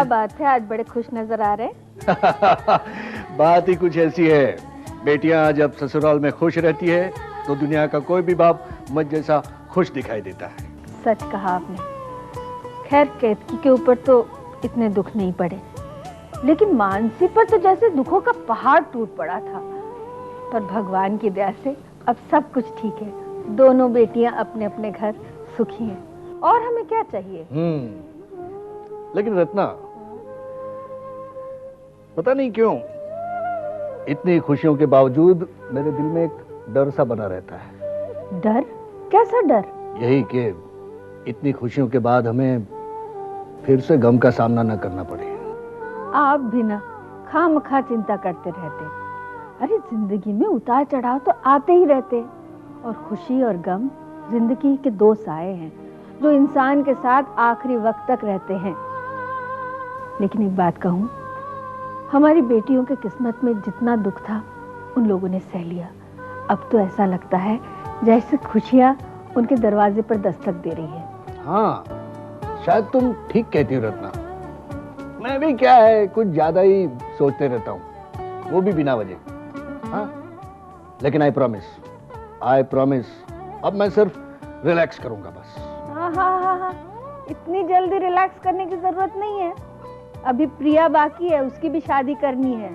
क्या बात है, आज बड़े खुश नजर आ रहे हैं। बात ही कुछ ऐसी है, बेटियां जब ससुराल में खुश रहती है तो दुनिया का कोई भी बाप मुझ जैसा खुश दिखाई देता है। सच कहा आपने। खैर केतकी के ऊपर तो इतने दुख नहीं पड़े, लेकिन मानसी पर तो जैसे दुखों का पहाड़ टूट पड़ा था। पर भगवान की दया से अब सब कुछ ठीक है। दोनों बेटियां अपने अपने घर सुखी हैं, और हमें क्या चाहिए। लेकिन रत्ना, पता नहीं क्यों इतनी खुशियों के बावजूद मेरे दिल में एक डर सा बना रहता है। डर? कैसा डर? यही कि इतनी खुशियों के बाद हमें फिर से गम का सामना न करना पड़े। आप भी ना खामखा चिंता करते रहते। अरे जिंदगी में उतार चढ़ाव तो आते ही रहते, और खुशी और गम जिंदगी के दो साए हैं जो इंसान के साथ आखिरी वक्त तक रहते हैं। लेकिन एक बात कहूँ, हमारी बेटियों के किस्मत में जितना दुख था उन लोगों ने सह लिया। अब तो ऐसा लगता है जैसे खुशियाँ उनके दरवाजे पर दस्तक दे रही है। हाँ, शायद तुम ठीक कहती हो रत्ना। मैं भी क्या है कुछ ज्यादा ही सोचते रहता हूँ, वो भी बिना वजह। हाँ, लेकिन आई प्रॉमिस अब मैं सिर्फ रिलैक्स करूंगा बस। हाँ, इतनी जल्दी रिलैक्स करने की जरूरत नहीं है। अभी प्रिया बाकी है, उसकी भी शादी करनी है।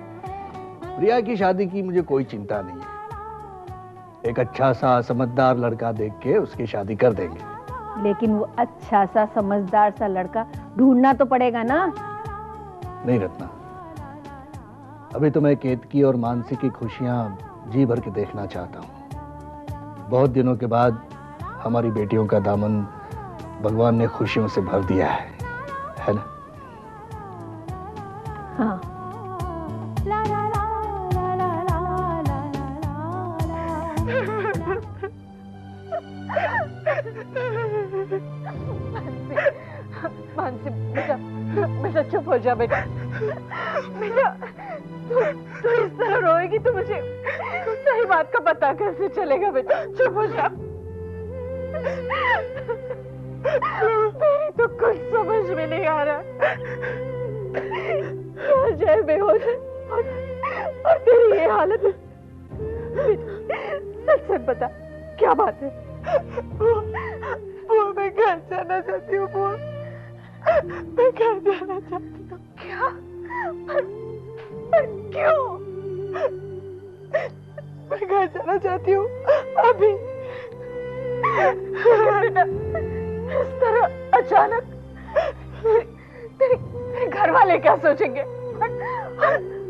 प्रिया की शादी की मुझे कोई चिंता नहीं है। एक अच्छा सा समझदार लड़का देख के उसकी शादी कर देंगे। लेकिन वो अच्छा सा समझदार सा लड़का ढूंढना तो पड़ेगा ना। नहीं रत्ना, अभी तो मैं केतकी और मानसी की खुशियां जी भर के देखना चाहता हूँ। बहुत दिनों के बाद हमारी बेटियों का दामन भगवान ने खुशियों से भर दिया है ना? हाँ। मानसी बेटा चुप हो जा बेटा। तू इस तरह रोएगी तो मुझे सही बात का पता कैसे चलेगा बेटा। चुप हो जा। मेरी तो कुछ समझ में नहीं आ रहा। क्या जय बेहोश है और तेरी ये हालत। सच सच बता, क्या बात है? वो मैं घर जाना चाहती हूँ। वो मैं घर जाना चाहती हूँ। क्या? पर क्यों? मैं घर जाना चाहती हूँ अभी। बेटा इस तरह अचानक तेरे घर वाले क्या सोचेंगे?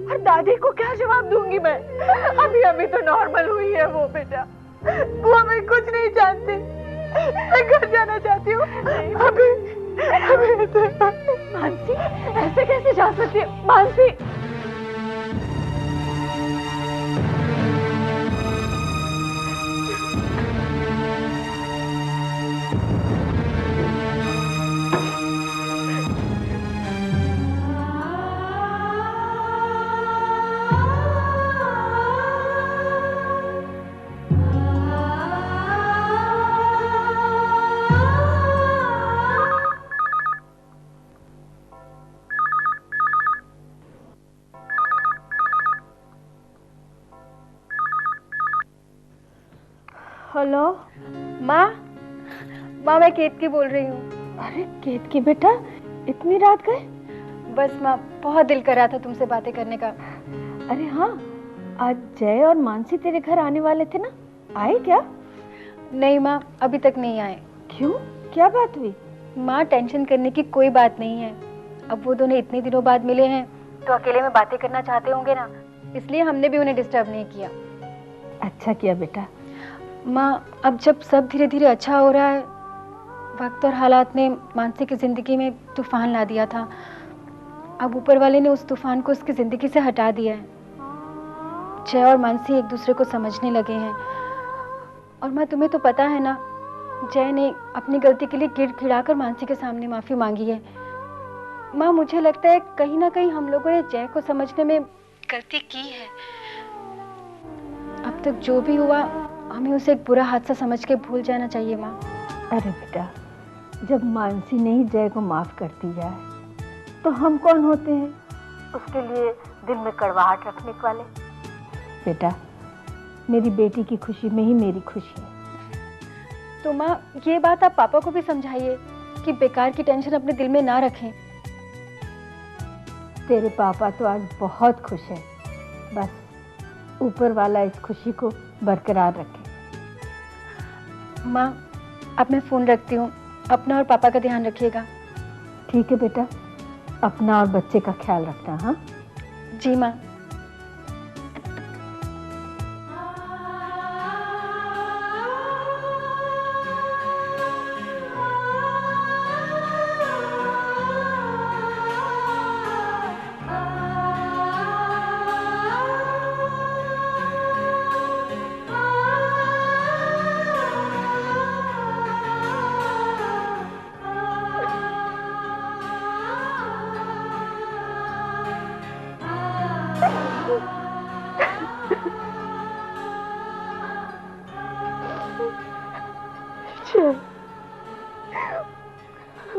और दादी को क्या जवाब दूंगी मैं? अभी तो नॉर्मल हुई है वो बेटा। वो मैं कुछ नहीं जानती। मैं घर जाना चाहती हूँ अभी। मानसी ऐसे कैसे जा सकती है? मानसी हेलो माँ मैं केतकी बोल रही हूँ। अरे केतकी बेटा, इतनी रात गए? बस माँ, बहुत दिल कर रहा था तुमसे बातें करने का। अरे हाँ, आज जय और मानसी तेरे घर आने वाले थे ना, आए क्या? नहीं माँ, अभी तक नहीं आए। क्यों, क्या बात हुई? माँ टेंशन करने की कोई बात नहीं है। अब वो दोनों इतने दिनों बाद मिले हैं तो अकेले में बातें करना चाहते होंगे ना, इसलिए हमने भी उन्हें डिस्टर्ब नहीं किया। अच्छा किया बेटा। माँ, अब जब सब धीरे धीरे अच्छा हो रहा है, वक्त और हालात ने मानसी की जिंदगी में तूफान ला दिया था। अब ऊपर वाले ने उस तूफान को उसकी जिंदगी से हटा दिया है। जय और मानसी एक दूसरे को समझने लगे हैं। और माँ, तुम्हें तो पता है ना, जय ने अपनी गलती के लिए गिड़गिड़ाकर मानसी के सामने माफी मांगी है। माँ, मुझे लगता है कहीं ना कहीं हम लोगों ने जय को समझने में गलती की है। अब तक जो भी हुआ, हमें उसे एक बुरा हादसा समझ के भूल जाना चाहिए माँ। अरे बेटा, जब मानसी ने ही जय को माफ कर दिया है तो हम कौन होते हैं उसके लिए दिल में कड़वाहट रखने वाले। बेटा, मेरी बेटी की खुशी में ही मेरी खुशी है। तो माँ, ये बात आप पापा को भी समझाइए कि बेकार की टेंशन अपने दिल में ना रखें। तेरे पापा तो आज बहुत खुश है, बस ऊपर वाला इस खुशी को बरकरार रखे। माँ, अब मैं फोन रखती हूँ, अपना और पापा का ध्यान रखिएगा। ठीक है बेटा, अपना और बच्चे का ख्याल रखना। हाँ जी माँ।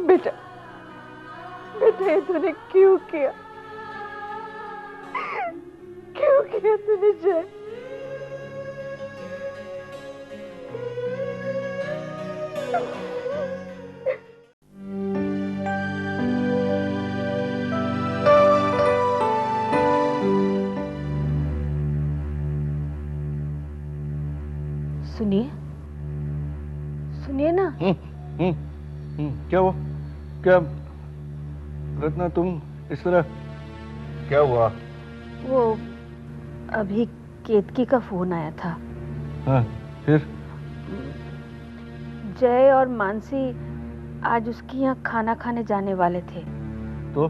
बेटा, बेटा ये तूने क्यों किया? क्यों किया तूने जय? सुनिए, सुनिए ना। क्या हुआ? क्या रत्ना, तुम इस तरह क्या हुआ? वो अभी केतकी का फोन आया था। हाँ, फिर? जय और मानसी आज उसकी यहाँ खाना खाने जाने वाले थे। तो?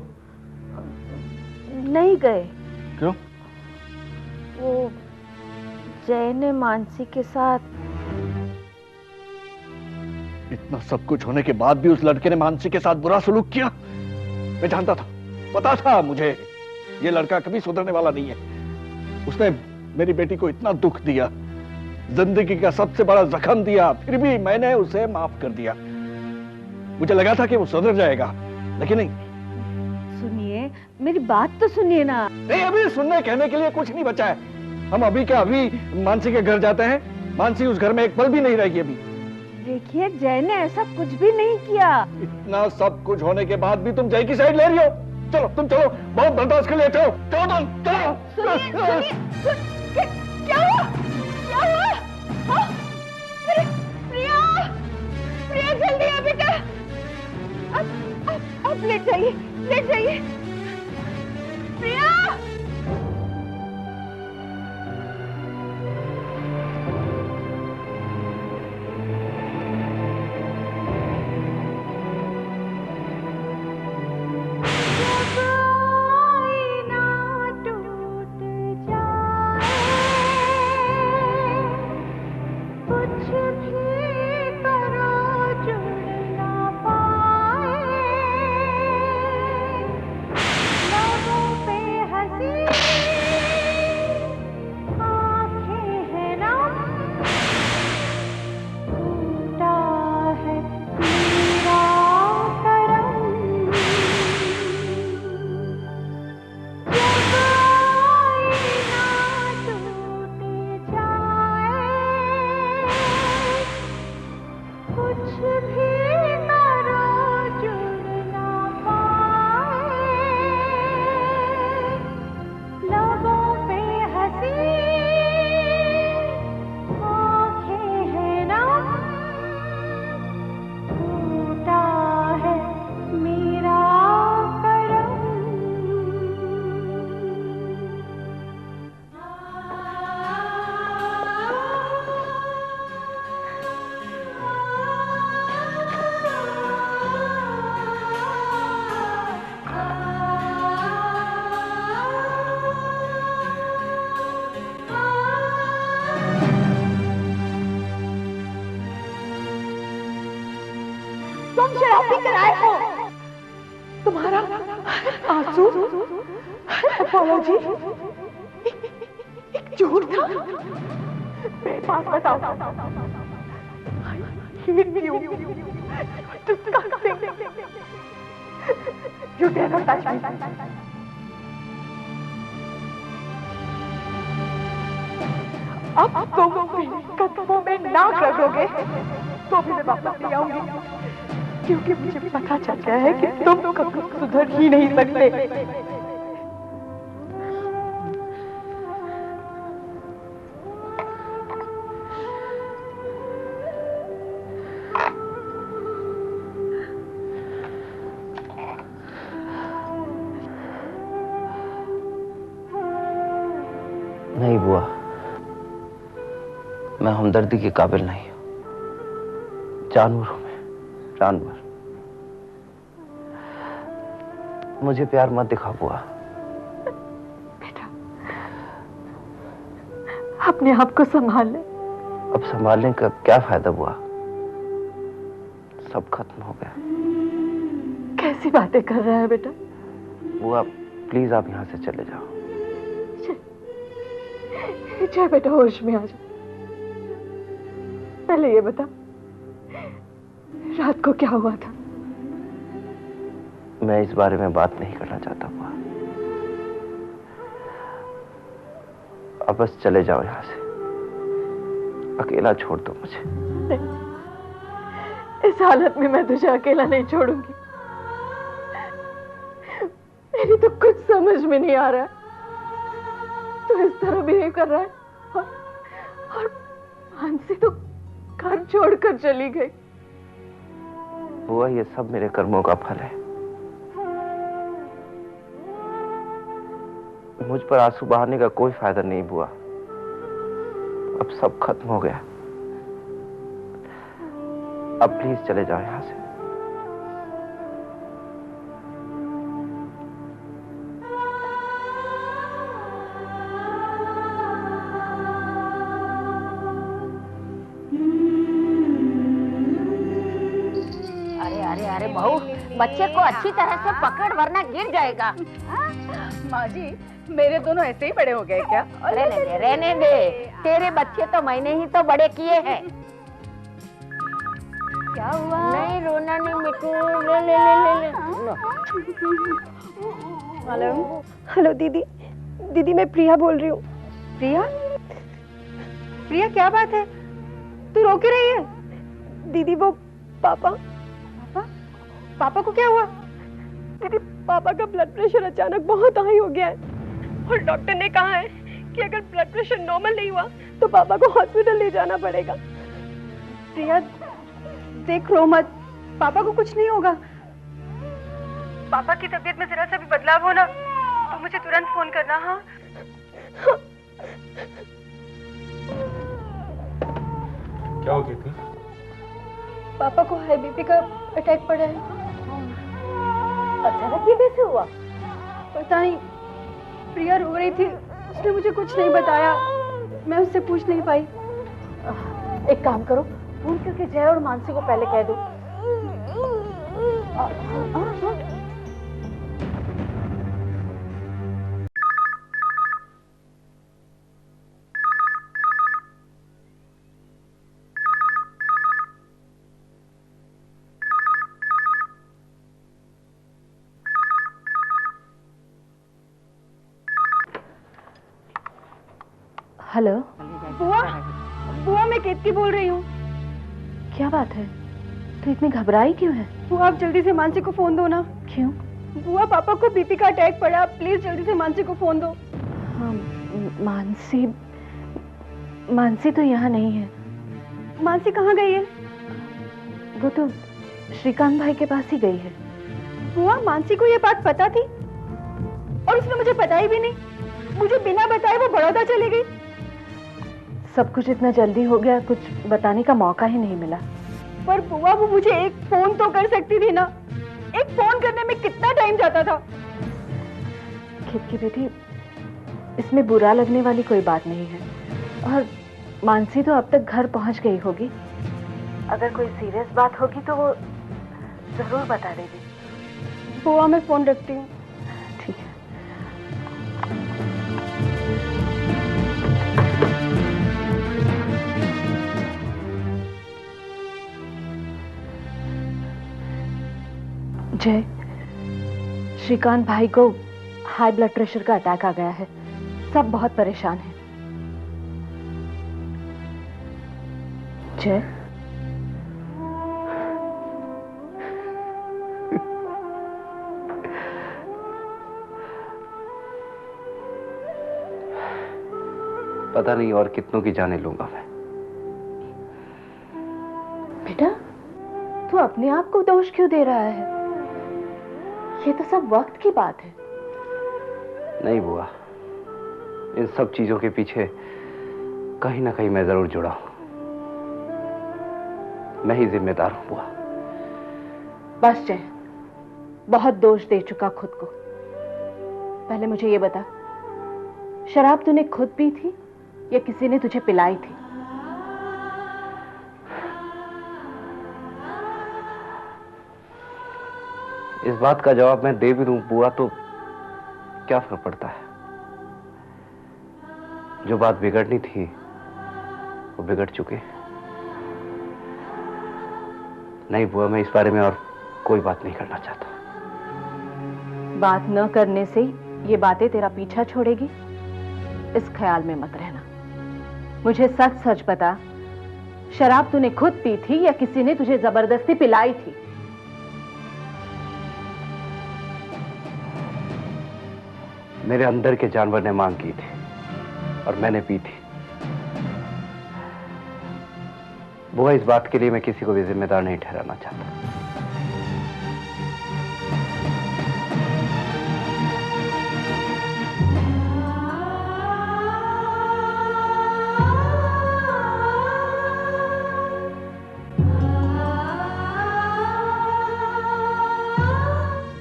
नहीं गए। क्यों? वो जय ने मानसी के साथ। इतना सब कुछ होने के बाद भी उस लड़के ने मानसी के साथ बुरा सलूक किया? मैं जानता था, पता था मुझे ये लड़का कभी सुधरने वाला नहीं है। उसने मेरी बेटी को इतना दुख दिया, जिंदगी का सबसे बड़ा जख्म दिया, फिर भी मैंने उसे माफ कर दिया। मुझे लगा था कि वो सुधर जाएगा, लेकिन नहीं। सुनिए, मेरी बात तो सुनिए ना। नहीं, अभी सुनने कहने के लिए कुछ नहीं बचा है। हम अभी क्या अभी मानसी के घर जाते हैं? मानसी उस घर में एक पल भी नहीं रहेगी अभी। देखिए, जय ने ऐसा कुछ भी नहीं किया। इतना सब कुछ होने के बाद भी तुम जय की साइड ले रही हो? चलो तुम चलो, बहुत बर्दाश्त कर लेते हो। चलो तुम चलो। क्या हुआ? क्या हुआ? हाँ? प्रिया, प्रिया जल्दी आ बेटा। अब लेट जाइए, लेट जाइए। प्रिया, तुम शराब पी कर आए हो। तुम्हारा आंसू, अपोलॉजी एक झूठ था। मेरे पास बताओ। You dare not touch me. अब तुम कदमों में नाक रखोगे तो भी मैं वापस नहीं आऊंगी, क्योंकि मुझे पता चल गया है कि तुम कभी सुधर ही नहीं सकते। नहीं बुआ, मैं हमदर्दी के काबिल नहीं हूं। जानवर हूं मैं, जानवर। मुझे प्यार मत दिखा बुआ। बेटा, अपने आप को संभाल ले। अब संभालने का क्या फायदा बुआ? सब खत्म हो गया। कैसी बातें कर रहा है बेटा? बुआ प्लीज आप यहां से चले जाओ। जय बेटा, होश में आ जा। पहले ये बता, रात को क्या हुआ था? मैं इस बारे में बात नहीं करना चाहता बुआ। अब बस चले जाओ यहां से, अकेला छोड़ दो मुझे। इस हालत में मैं तुझे अकेला नहीं छोड़ूंगी। मेरी तो कुछ समझ में नहीं आ रहा है, तो इस तरह बिहेव कर रहा है। और मानसी तो घर छोड़कर चली गई। बुआ ये सब मेरे कर्मों का फल है। मुझ पर आंसू बहाने का कोई फायदा नहीं बुआ। अब सब खत्म हो गया। अब प्लीज चले जाओ यहां से। अरे बहू, बच्चे को अच्छी तरह से पकड़ वरना गिर जाएगा। माँ जी, मेरे दोनों ऐसे ही बड़े हो गए क्या? रहने दे। तेरे बच्चे तो मैंने ही तो बड़े किए हैं। क्या हुआ? नहीं रोना नहीं मिट्टू, ले। हेलो हेलो दीदी, दीदी मैं प्रिया बोल रही हूँ। प्रिया? प्रिया क्या बात है? तू रो क्यों रही है? दीदी वो पापा पापा को क्या हुआ? दीदी पापा का ब्लड प्रेशर अचानक बहुत हाई हो गया है और डॉक्टर ने कहा है कि अगर ब्लड प्रेशर नॉर्मल नहीं हुआ तो पापा को हॉस्पिटल ले जाना पड़ेगा। प्रिया देख, रो मत, पापा को कुछ नहीं होगा। पापा की तबीयत में जरा सा भी बदलाव हो ना तो मुझे तुरंत फोन करना। हाँ क्या हो गई? पापा को हाई बीपी का अटैक पड़ा है। अचानक ये कैसे हुआ? पता नहीं, प्रिया रो रही थी, उसने मुझे कुछ नहीं बताया, मैं उससे पूछ नहीं पाई। एक काम करो, फोन करके जय और मानसी को पहले कह दो। हेलो। बुआ, बुआ मैं केतकी बोल रही हूँ। क्या बात है? तू इतनी घबराई क्यों है? बुआ आप जल्दी से मानसी को फोन दो ना। क्यों? बुआ पापा को बीपी का अटैक पड़ा, प्लीज जल्दी से मानसी को फोन दो। हाँ, मानसी तो यहाँ नहीं है। मानसी कहाँ गई है? वो तो श्रीकांत भाई के पास ही गई है। बुआ मानसी को ये बात पता थी और उसने मुझे बताई भी नहीं। मुझे बिना बताए वो बड़ौदा चली गई। सब कुछ इतना जल्दी हो गया, कुछ बताने का मौका ही नहीं मिला। पर बुआ वो मुझे एक फोन तो कर सकती थी ना। एक फोन करने में कितना टाइम जाता था। खेत की बेटी, इसमें बुरा लगने वाली कोई बात नहीं है। और मानसी तो अब तक घर पहुंच गई होगी। अगर कोई सीरियस बात होगी तो वो जरूर बता देगी। बुआ मैं फोन रखती हूँ। ठीक है। जय, श्रीकांत भाई को हाई ब्लड प्रेशर का अटैक आ गया है। सब बहुत परेशान हैं। जय, पता नहीं और कितनों की जाने लूंगा मैं। बेटा, तू अपने आप को दोष क्यों दे रहा है? ये तो सब वक्त की बात है। नहीं बुआ, इन सब चीजों के पीछे कहीं ना कहीं मैं जरूर जुड़ा हूं। मैं ही जिम्मेदार हूं बुआ। बस जय, बहुत दोष दे चुका खुद को। पहले मुझे ये बता, शराब तूने खुद पी थी या किसी ने तुझे पिलाई थी? इस बात का जवाब मैं दे भी दूं बुआ तो क्या फर्क पड़ता है। जो बात बिगड़नी थी वो बिगड़ चुकी। नहीं बुआ, मैं इस बारे में और कोई बात नहीं करना चाहता। बात न करने से ये बातें तेरा पीछा छोड़ेगी, इस ख्याल में मत रहना। मुझे सच सच बता, शराब तूने खुद पी थी या किसी ने तुझे जबरदस्ती पिलाई थी? मेरे अंदर के जानवर ने मांग की थी और मैंने पी थी। बुआ, इस बात के लिए मैं किसी को भी जिम्मेदार नहीं ठहराना चाहता।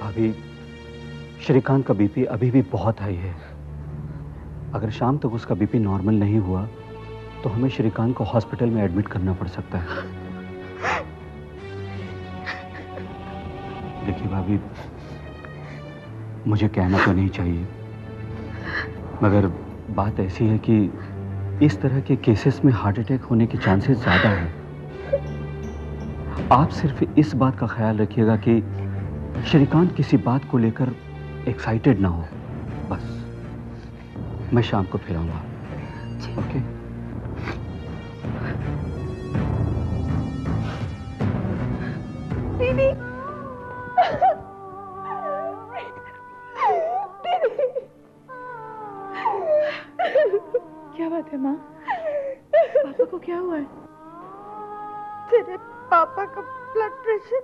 भाभी, श्रीकांत का बीपी अभी भी बहुत हाई है। अगर शाम तक उसका बीपी नॉर्मल नहीं हुआ तो हमें श्रीकांत को हॉस्पिटल में एडमिट करना पड़ सकता है। देखिए भाभी, मुझे कहना तो नहीं चाहिए, मगर बात ऐसी है कि इस तरह के केसेस में हार्ट अटैक होने के चांसेस ज्यादा हैं। आप सिर्फ इस बात का ख्याल रखिएगा कि श्रीकांत किसी बात को लेकर एक्साइटेड ना हो, बस। मैं शाम को फिर आऊंगा। ओके? दीदी, क्या बात है माँ? पापा को क्या हुआ है? तेरे पापा का ब्लड प्रेशर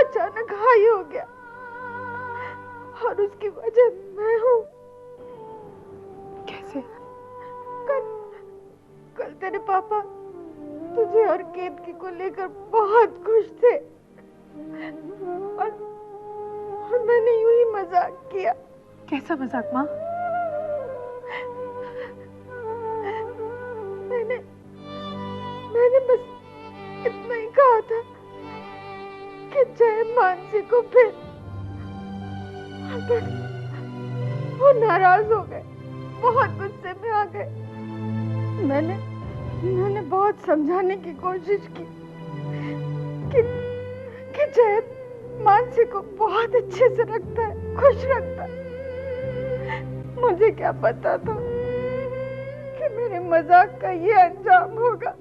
अचानक हाई हो गया और उसकी वजह मैं हूँ। कैसे? कल तेरे पापा तुझे और केतकी को लेकर बहुत खुश थे और मैंने यूं ही मजाक किया। कैसा मजाक माँ? मैंने बस इतना ही कहा था कि जय मानसी को फिर, बस वो नाराज हो गए, बहुत गुस्से में आ गए। मैंने बहुत समझाने की कोशिश की कि जय मानसी को बहुत अच्छे से रखता है, खुश रखता है। मुझे क्या पता था कि मेरे मजाक का ये अंजाम होगा।